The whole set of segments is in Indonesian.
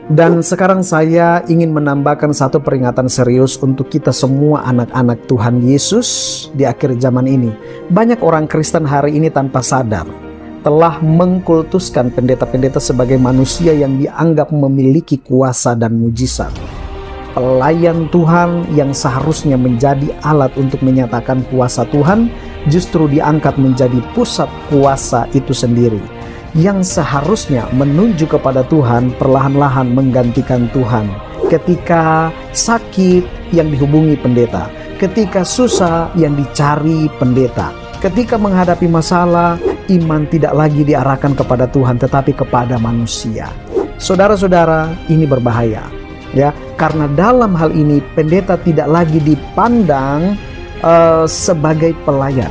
Dan sekarang saya ingin menambahkan satu peringatan serius untuk kita semua anak-anak Tuhan Yesus di akhir zaman ini. Banyak orang Kristen hari ini tanpa sadar telah mengkultuskan pendeta-pendeta sebagai manusia yang dianggap memiliki kuasa dan mujizat. Pelayan Tuhan yang seharusnya menjadi alat untuk menyatakan kuasa Tuhan justru diangkat menjadi pusat kuasa itu sendiri, yang seharusnya menunjuk kepada Tuhan perlahan-lahan menggantikan Tuhan. Ketika sakit yang dihubungi pendeta, ketika susah yang dicari pendeta, ketika menghadapi masalah, iman tidak lagi diarahkan kepada Tuhan tetapi kepada manusia. Saudara-saudara, ini berbahaya, ya, karena dalam hal ini pendeta tidak lagi dipandang sebagai pelayan,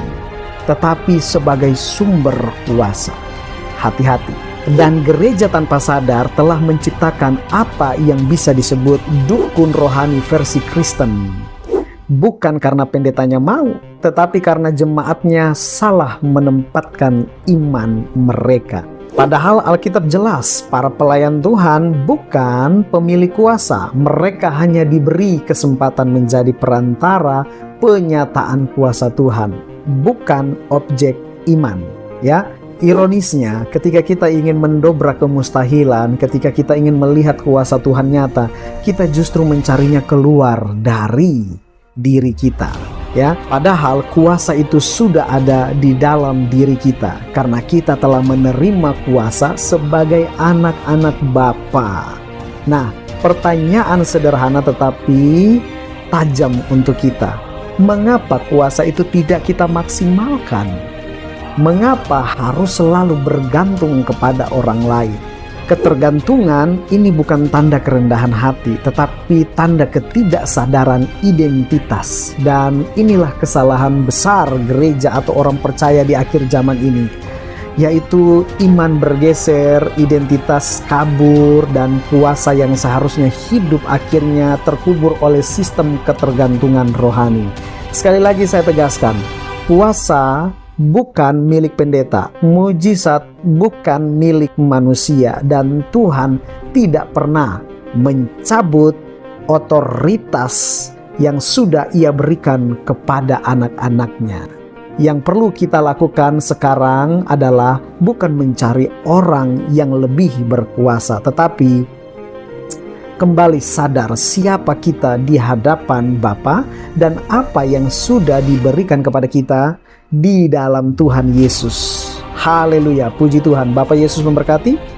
tetapi sebagai sumber kuasa. Hati-hati. Dan gereja tanpa sadar telah menciptakan apa yang bisa disebut dukun rohani versi Kristen. Bukan karena pendetanya mau, tetapi karena jemaatnya salah menempatkan iman mereka. Padahal Alkitab jelas, para pelayan Tuhan bukan pemilik kuasa. Mereka hanya diberi kesempatan menjadi perantara penyataan kuasa Tuhan, bukan objek iman, ya. Ironisnya, ketika kita ingin mendobrak kemustahilan, ketika kita ingin melihat kuasa Tuhan nyata, kita justru mencarinya keluar dari diri kita, ya. Padahal kuasa itu sudah ada di dalam diri kita, karena kita telah menerima kuasa sebagai anak-anak Bapa. Nah, pertanyaan sederhana tetapi tajam untuk kita. Mengapa kuasa itu tidak kita maksimalkan? Mengapa harus selalu bergantung kepada orang lain? Ketergantungan ini bukan tanda kerendahan hati, tetapi tanda ketidaksadaran identitas. Dan inilah kesalahan besar gereja atau orang percaya di akhir zaman ini, yaitu iman bergeser, identitas kabur, dan kuasa yang seharusnya hidup akhirnya terkubur oleh sistem ketergantungan rohani. Sekali lagi saya tegaskan, kuasa bukan milik pendeta, mujizat bukan milik manusia, dan Tuhan tidak pernah mencabut otoritas yang sudah Ia berikan kepada anak-anaknya. Yang perlu kita lakukan sekarang adalah bukan mencari orang yang lebih berkuasa, tetapi kembali sadar siapa kita di hadapan Bapa dan apa yang sudah diberikan kepada kita di dalam Tuhan Yesus. Haleluya, puji Tuhan. Bapak Yesus memberkati.